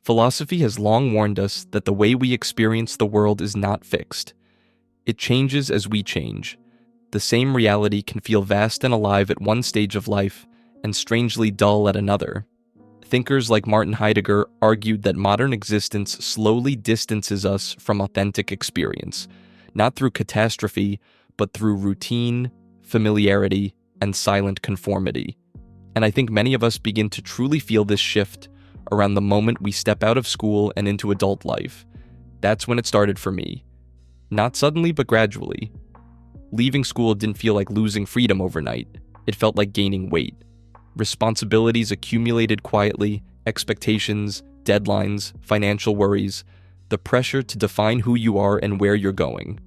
Philosophy has long warned us that the way we experience the world is not fixed. It changes as we change. The same reality can feel vast and alive at one stage of life and strangely dull at another. Thinkers like Martin Heidegger argued that modern existence slowly distances us from authentic experience, not through catastrophe, but through routine, familiarity, and silent conformity. And I think many of us begin to truly feel this shift around the moment we step out of school and into adult life. That's when it started for me. Not suddenly, but gradually. Leaving school didn't feel like losing freedom overnight. It felt like gaining weight. Responsibilities accumulated quietly, expectations, deadlines, financial worries, the pressure to define who you are and where you're going.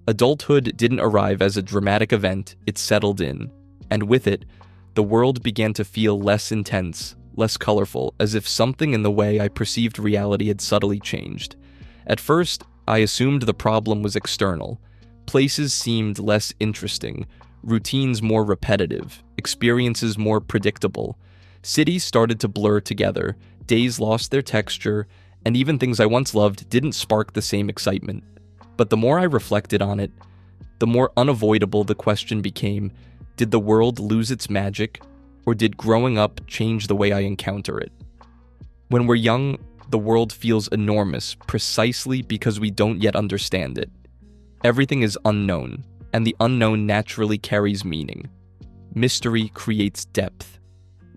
Adulthood didn't arrive as a dramatic event, it settled in. And with it, the world began to feel less intense, less colorful, as if something in the way I perceived reality had subtly changed. At first, I assumed the problem was external. Places seemed less interesting, routines more repetitive, experiences more predictable. Cities started to blur together, days lost their texture, and even things I once loved didn't spark the same excitement. But the more I reflected on it, the more unavoidable the question became, did the world lose its magic, or did growing up change the way I encounter it? When we're young, the world feels enormous precisely because we don't yet understand it. Everything is unknown, and the unknown naturally carries meaning. Mystery creates depth.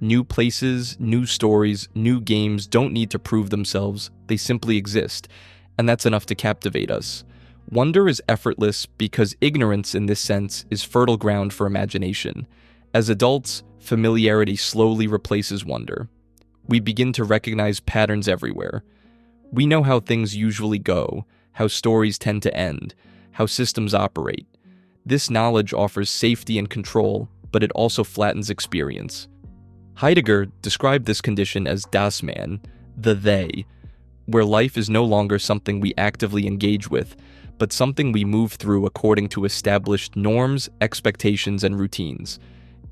New places, new stories, new games don't need to prove themselves, they simply exist, and that's enough to captivate us. Wonder is effortless because ignorance in this sense is fertile ground for imagination. As adults, familiarity slowly replaces wonder. We begin to recognize patterns everywhere. We know how things usually go, how stories tend to end, how systems operate. This knowledge offers safety and control, but it also flattens experience. Heidegger described this condition as das Man, the they, where life is no longer something we actively engage with, but something we move through according to established norms, expectations, and routines.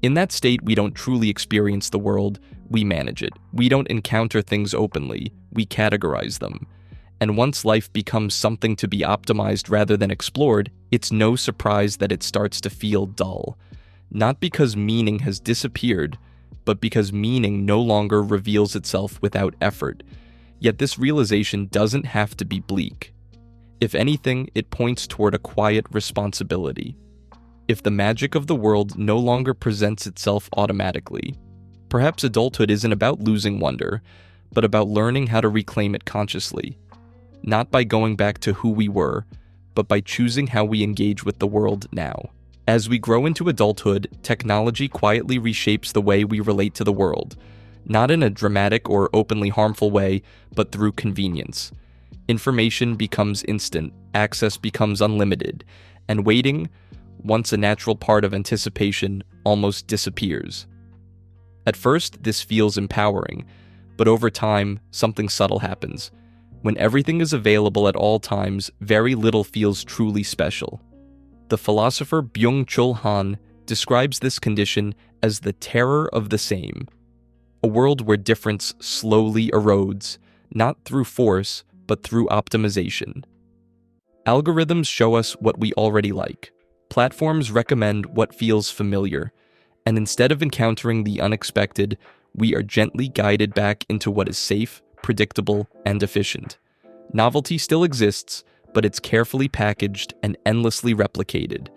In that state, we don't truly experience the world, we manage it. We don't encounter things openly, we categorize them. And once life becomes something to be optimized rather than explored, it's no surprise that it starts to feel dull. Not because meaning has disappeared, but because meaning no longer reveals itself without effort. Yet this realization doesn't have to be bleak. If anything, it points toward a quiet responsibility. If the magic of the world no longer presents itself automatically, perhaps adulthood isn't about losing wonder, but about learning how to reclaim it consciously. Not by going back to who we were, but by choosing how we engage with the world now. As we grow into adulthood, technology quietly reshapes the way we relate to the world, not in a dramatic or openly harmful way, but through convenience. Information becomes instant, access becomes unlimited, and waiting, once a natural part of anticipation, almost disappears. At first, this feels empowering, but over time, something subtle happens. When everything is available at all times, very little feels truly special. The philosopher Byung-Chul Han describes this condition as the terror of the same, a world where difference slowly erodes, not through force, but through optimization. Algorithms show us what we already like. Platforms recommend what feels familiar, and instead of encountering the unexpected, we are gently guided back into what is safe, predictable, and efficient. Novelty still exists, but it's carefully packaged and endlessly replicated.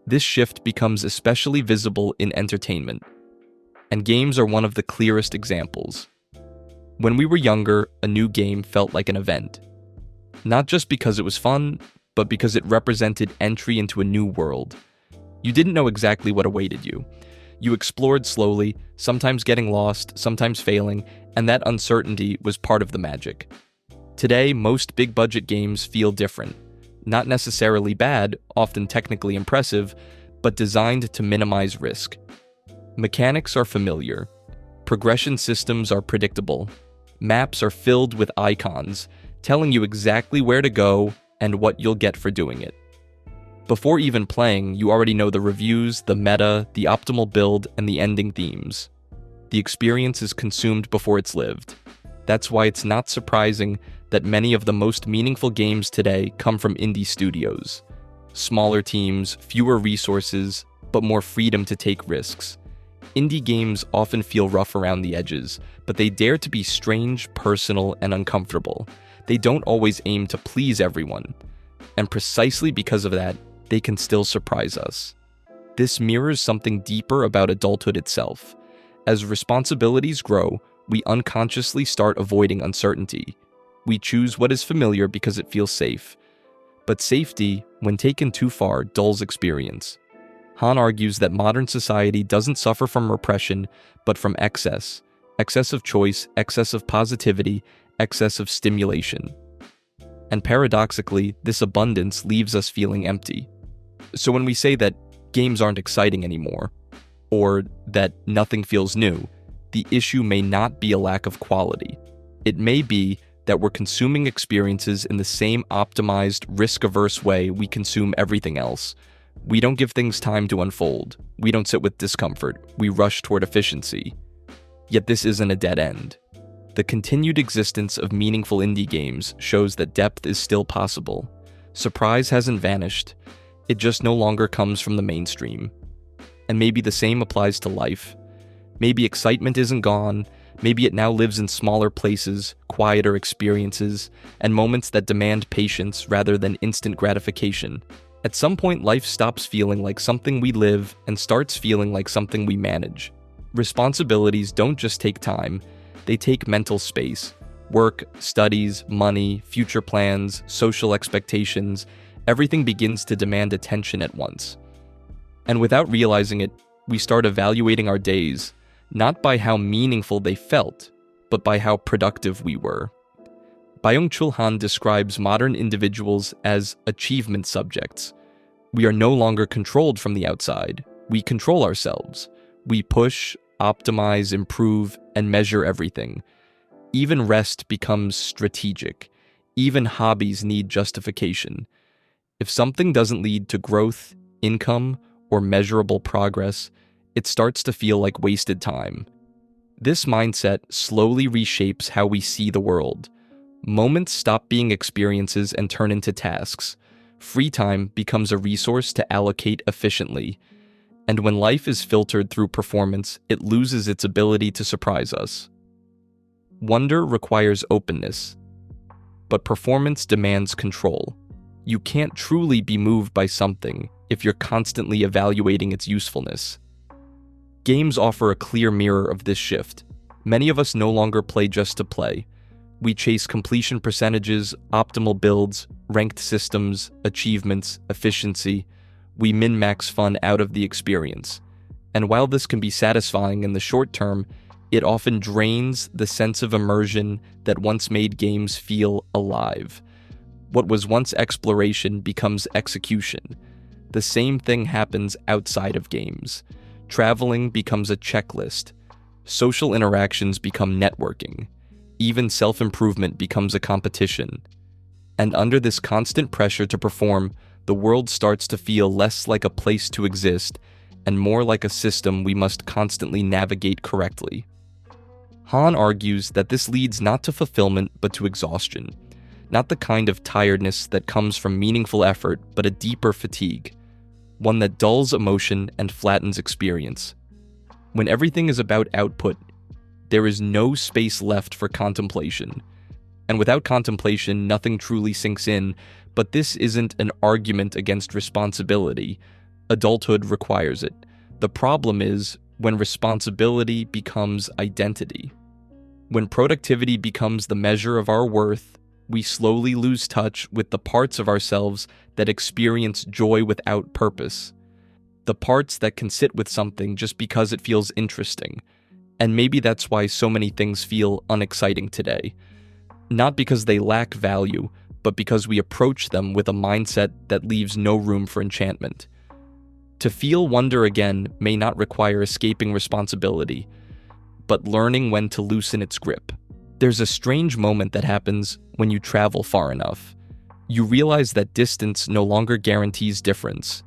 This shift becomes especially visible in entertainment, and games are one of the clearest examples. When we were younger, a new game felt like an event. Not just because it was fun, but because it represented entry into a new world. You didn't know exactly what awaited you. You explored slowly, sometimes getting lost, sometimes failing, and that uncertainty was part of the magic. Today, most big-budget games feel different. Not necessarily bad, often technically impressive, but designed to minimize risk. Mechanics are familiar. Progression systems are predictable. Maps are filled with icons, telling you exactly where to go and what you'll get for doing it. Before even playing, you already know the reviews, the meta, the optimal build, and the ending themes. The experience is consumed before it's lived. That's why it's not surprising that many of the most meaningful games today come from indie studios. Smaller teams, fewer resources, but more freedom to take risks. Indie games often feel rough around the edges, but they dare to be strange, personal, and uncomfortable. They don't always aim to please everyone. And precisely because of that, they can still surprise us. This mirrors something deeper about adulthood itself. As responsibilities grow, we unconsciously start avoiding uncertainty. We choose what is familiar because it feels safe. But safety, when taken too far, dulls experience. Han argues that modern society doesn't suffer from repression, but from excess. Excess of choice, excess of positivity, excess of stimulation. And paradoxically, this abundance leaves us feeling empty. So when we say that games aren't exciting anymore, or that nothing feels new, the issue may not be a lack of quality. It may be that we're consuming experiences in the same optimized, risk-averse way we consume everything else. We don't give things time to unfold. We don't sit with discomfort. We rush toward efficiency. Yet this isn't a dead end. The continued existence of meaningful indie games shows that depth is still possible. Surprise hasn't vanished. It just no longer comes from the mainstream. And maybe the same applies to life. Maybe excitement isn't gone. Maybe it now lives in smaller places, quieter experiences, and moments that demand patience rather than instant gratification. At some point, life stops feeling like something we live and starts feeling like something we manage. Responsibilities don't just take time, they take mental space. Work, studies, money, future plans, social expectations, everything begins to demand attention at once. And without realizing it, we start evaluating our days, not by how meaningful they felt, but by how productive we were. Byung-Chul Han describes modern individuals as achievement subjects. We are no longer controlled from the outside. We control ourselves. We push, optimize, improve, and measure everything. Even rest becomes strategic. Even hobbies need justification. If something doesn't lead to growth, income, or measurable progress, it starts to feel like wasted time. This mindset slowly reshapes how we see the world. Moments stop being experiences and turn into tasks. Free time becomes a resource to allocate efficiently. And when life is filtered through performance, it loses its ability to surprise us. Wonder requires openness, but performance demands control. You can't truly be moved by something if you're constantly evaluating its usefulness. Games offer a clear mirror of this shift. Many of us no longer play just to play. We chase completion percentages, optimal builds, ranked systems, achievements, efficiency. We min-max fun out of the experience. And while this can be satisfying in the short term, it often drains the sense of immersion that once made games feel alive. What was once exploration becomes execution. The same thing happens outside of games. Traveling becomes a checklist. Social interactions become networking. Even self-improvement becomes a competition. And under this constant pressure to perform, the world starts to feel less like a place to exist and more like a system we must constantly navigate correctly. Han argues that this leads not to fulfillment but to exhaustion. Not the kind of tiredness that comes from meaningful effort, but a deeper fatigue. One that dulls emotion and flattens experience. When everything is about output, there is no space left for contemplation. And without contemplation, nothing truly sinks in, but this isn't an argument against responsibility. Adulthood requires it. The problem is when responsibility becomes identity. When productivity becomes the measure of our worth, we slowly lose touch with the parts of ourselves that experience joy without purpose. The parts that can sit with something just because it feels interesting. And maybe that's why so many things feel unexciting today. Not because they lack value, but because we approach them with a mindset that leaves no room for enchantment. To feel wonder again may not require escaping responsibility, but learning when to loosen its grip. There's a strange moment that happens when you travel far enough. You realize that distance no longer guarantees difference.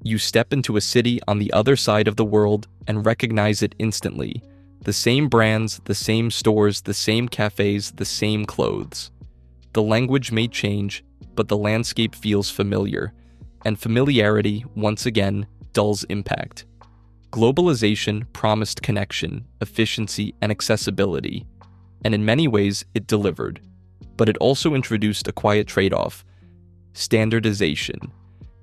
You step into a city on the other side of the world and recognize it instantly. The same brands, the same stores, the same cafes, the same clothes. The language may change, but the landscape feels familiar, and familiarity, once again, dulls impact. Globalization promised connection, efficiency, and accessibility, and in many ways it delivered. But it also introduced a quiet trade-off: standardization.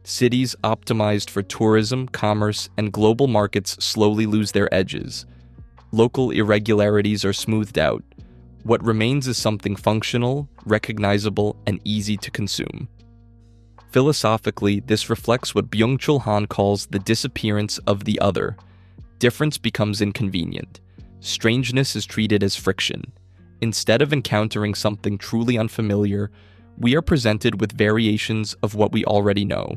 Cities optimized for tourism, commerce, and global markets slowly lose their edges. Local irregularities are smoothed out. What remains is something functional, recognizable, and easy to consume. Philosophically, this reflects what Byung-Chul Han calls the disappearance of the other. Difference becomes inconvenient. Strangeness is treated as friction. Instead of encountering something truly unfamiliar, we are presented with variations of what we already know.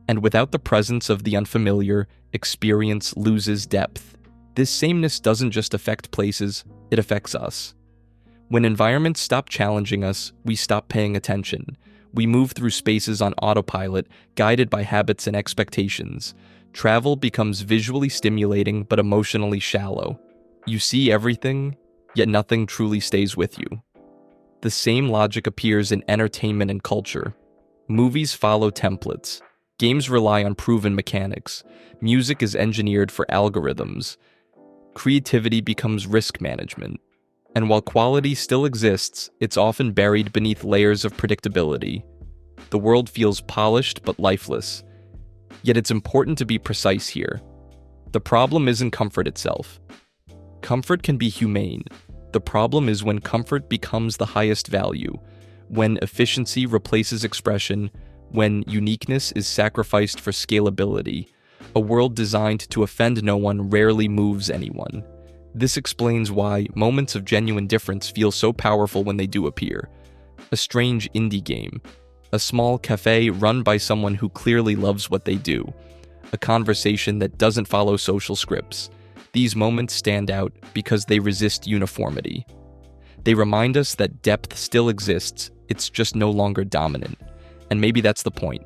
And without the presence of the unfamiliar, experience loses depth. This sameness doesn't just affect places, it affects us. When environments stop challenging us, we stop paying attention. We move through spaces on autopilot, guided by habits and expectations. Travel becomes visually stimulating but emotionally shallow. You see everything, yet nothing truly stays with you. The same logic appears in entertainment and culture. Movies follow templates. Games rely on proven mechanics. Music is engineered for algorithms. Creativity becomes risk management. And while quality still exists, it's often buried beneath layers of predictability. The world feels polished but lifeless. Yet it's important to be precise here. The problem isn't comfort itself. Comfort can be humane. The problem is when comfort becomes the highest value, when efficiency replaces expression, when uniqueness is sacrificed for scalability. A world designed to offend no one rarely moves anyone. This explains why moments of genuine difference feel so powerful when they do appear. A strange indie game, a small cafe run by someone who clearly loves what they do, a conversation that doesn't follow social scripts. These moments stand out because they resist uniformity. They remind us that depth still exists, it's just no longer dominant. And maybe that's the point.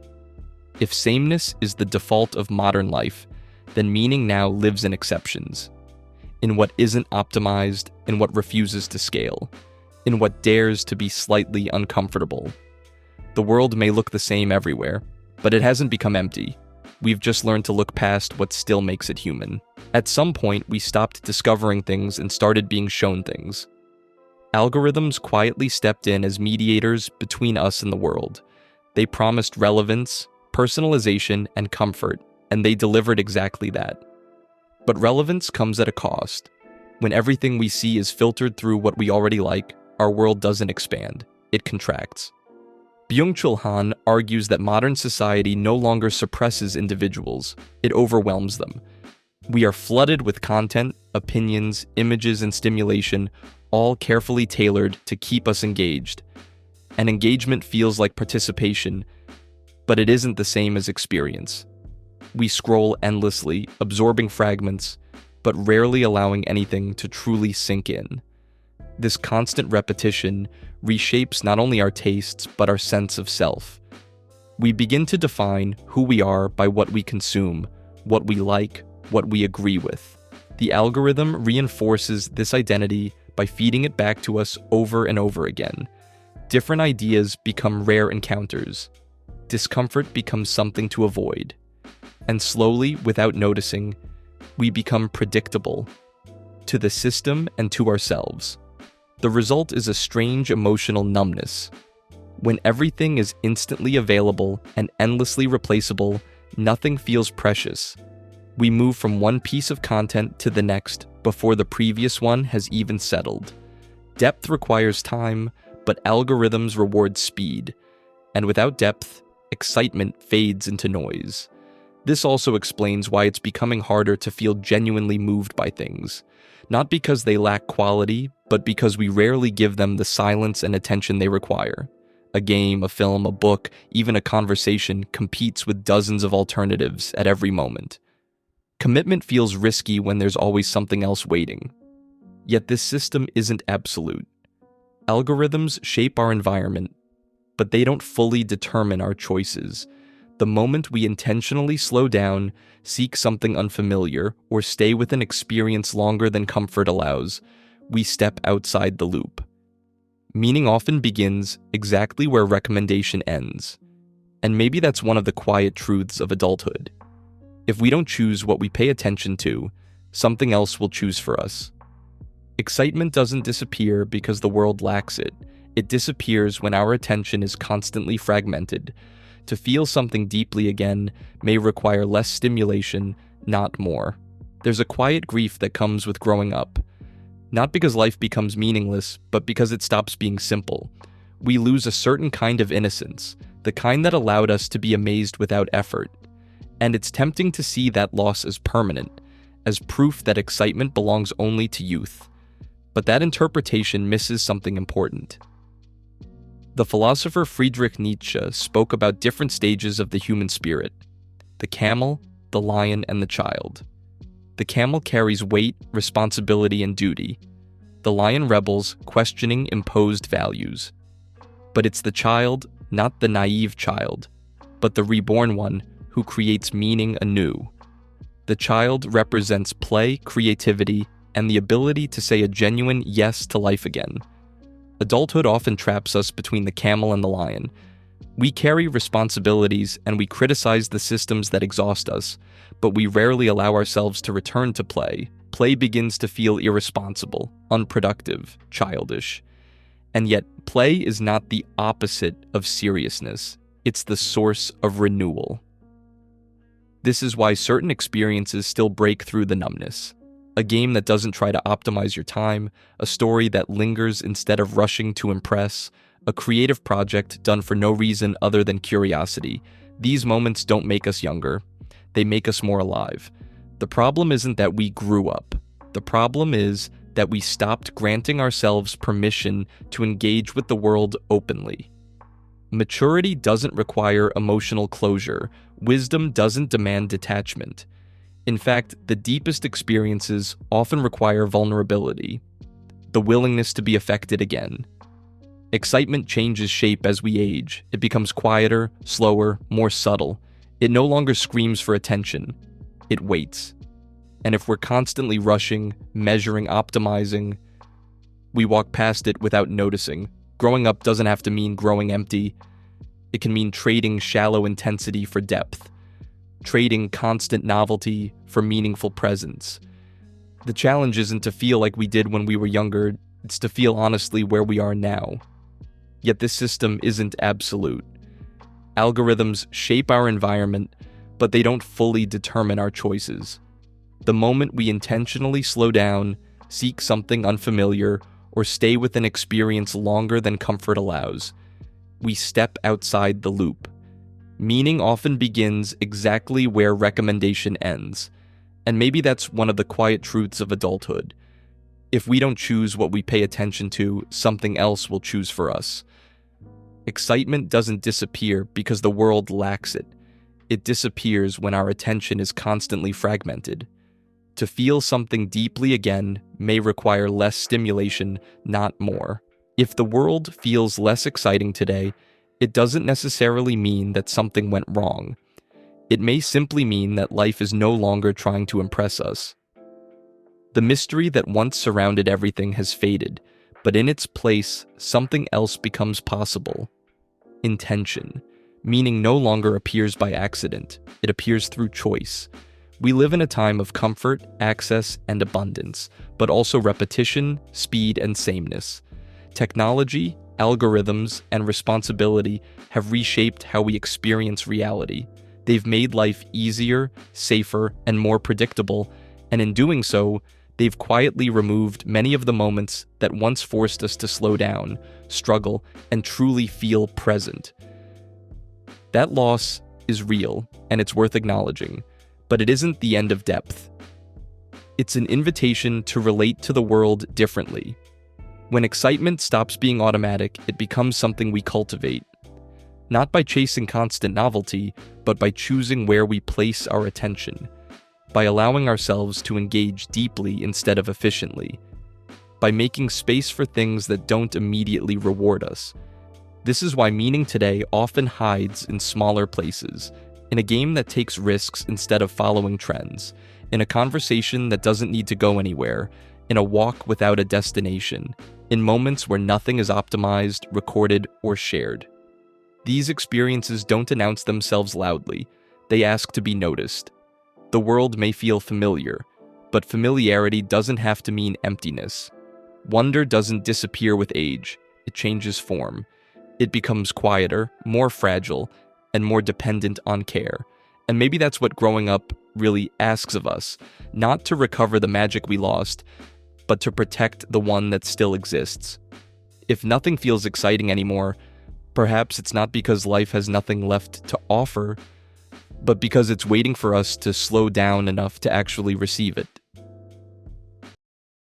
If sameness is the default of modern life, then meaning now lives in exceptions. In what isn't optimized, in what refuses to scale, in what dares to be slightly uncomfortable. The world may look the same everywhere, but it hasn't become empty. We've just learned to look past what still makes it human. At some point, we stopped discovering things and started being shown things. Algorithms quietly stepped in as mediators between us and the world. They promised relevance, personalization, and comfort, and they delivered exactly that. But relevance comes at a cost. When everything we see is filtered through what we already like, our world doesn't expand, it contracts. Byung-Chul Han argues that modern society no longer suppresses individuals, it overwhelms them. We are flooded with content, opinions, images, and stimulation, all carefully tailored to keep us engaged. And engagement feels like participation, but it isn't the same as experience. We scroll endlessly, absorbing fragments, but rarely allowing anything to truly sink in. This constant repetition reshapes not only our tastes, but our sense of self. We begin to define who we are by what we consume, what we like, what we agree with. The algorithm reinforces this identity by feeding it back to us over and over again. Different ideas become rare encounters. Discomfort becomes something to avoid. And slowly, without noticing, we become predictable to the system and to ourselves. The result is a strange emotional numbness. When everything is instantly available and endlessly replaceable, nothing feels precious. We move from one piece of content to the next before the previous one has even settled. Depth requires time, but algorithms reward speed. And without depth, excitement fades into noise. This also explains why it's becoming harder to feel genuinely moved by things. Not because they lack quality, but because we rarely give them the silence and attention they require. A game, a film, a book, even a conversation competes with dozens of alternatives at every moment. Commitment feels risky when there's always something else waiting. Yet this system isn't absolute. Algorithms shape our environment, but they don't fully determine our choices. The moment we intentionally slow down, seek something unfamiliar, or stay with an experience longer than comfort allows, we step outside the loop. Meaning often begins exactly where recommendation ends. And maybe that's one of the quiet truths of adulthood. If we don't choose what we pay attention to, something else will choose for us. Excitement doesn't disappear because the world lacks it. It disappears when our attention is constantly fragmented. To feel something deeply again may require less stimulation, not more. There's a quiet grief that comes with growing up. Not because life becomes meaningless, but because it stops being simple. We lose a certain kind of innocence, the kind that allowed us to be amazed without effort. And it's tempting to see that loss as permanent, as proof that excitement belongs only to youth. But that interpretation misses something important. The philosopher Friedrich Nietzsche spoke about different stages of the human spirit: the camel, the lion, and the child. The camel carries weight, responsibility, and duty. The lion rebels, questioning imposed values. But it's the child, not the naive child, but the reborn one who creates meaning anew. The child represents play, creativity, and the ability to say a genuine yes to life again. Adulthood often traps us between the camel and the lion. We carry responsibilities and we criticize the systems that exhaust us, but we rarely allow ourselves to return to play. Play begins to feel irresponsible, unproductive, childish. And yet, play is not the opposite of seriousness. It's the source of renewal. This is why certain experiences still break through the numbness. A game that doesn't try to optimize your time, a story that lingers instead of rushing to impress, a creative project done for no reason other than curiosity. These moments don't make us younger. They make us more alive. The problem isn't that we grew up. The problem is that we stopped granting ourselves permission to engage with the world openly. Maturity doesn't require emotional closure. Wisdom doesn't demand detachment. In fact, the deepest experiences often require vulnerability, the willingness to be affected again. Excitement changes shape as we age. It becomes quieter, slower, more subtle. It no longer screams for attention. It waits. And if we're constantly rushing, measuring, optimizing, we walk past it without noticing. Growing up doesn't have to mean growing empty. It can mean trading shallow intensity for depth. Trading constant novelty for meaningful presence. The challenge isn't to feel like we did when we were younger, it's to feel honestly where we are now. Yet this system isn't absolute. Algorithms shape our environment, but they don't fully determine our choices. The moment we intentionally slow down, seek something unfamiliar, or stay with an experience longer than comfort allows, we step outside the loop. Meaning often begins exactly where recommendation ends. And maybe that's one of the quiet truths of adulthood. If we don't choose what we pay attention to, something else will choose for us. Excitement doesn't disappear because the world lacks it. It disappears when our attention is constantly fragmented. To feel something deeply again may require less stimulation, not more. If the world feels less exciting today, it doesn't necessarily mean that something went wrong. It may simply mean that life is no longer trying to impress us. The mystery that once surrounded everything has faded, but in its place, something else becomes possible. Intention. Meaning no longer appears by accident. It appears through choice. We live in a time of comfort, access, and abundance, but also repetition, speed, and sameness. Technology, algorithms, and responsibility have reshaped how we experience reality. They've made life easier, safer, and more predictable, and in doing so, they've quietly removed many of the moments that once forced us to slow down, struggle, and truly feel present. That loss is real, and it's worth acknowledging, but it isn't the end of depth. It's an invitation to relate to the world differently. When excitement stops being automatic, it becomes something we cultivate. Not by chasing constant novelty, but by choosing where we place our attention. By allowing ourselves to engage deeply instead of efficiently. By making space for things that don't immediately reward us. This is why meaning today often hides in smaller places, in a game that takes risks instead of following trends, in a conversation that doesn't need to go anywhere, in a walk without a destination, in moments where nothing is optimized, recorded, or shared. These experiences don't announce themselves loudly, they ask to be noticed. The world may feel familiar, but familiarity doesn't have to mean emptiness. Wonder doesn't disappear with age, it changes form. It becomes quieter, more fragile, and more dependent on care. And maybe that's what growing up really asks of us, not to recover the magic we lost, but to protect the one that still exists. If nothing feels exciting anymore, perhaps it's not because life has nothing left to offer, but because it's waiting for us to slow down enough to actually receive it.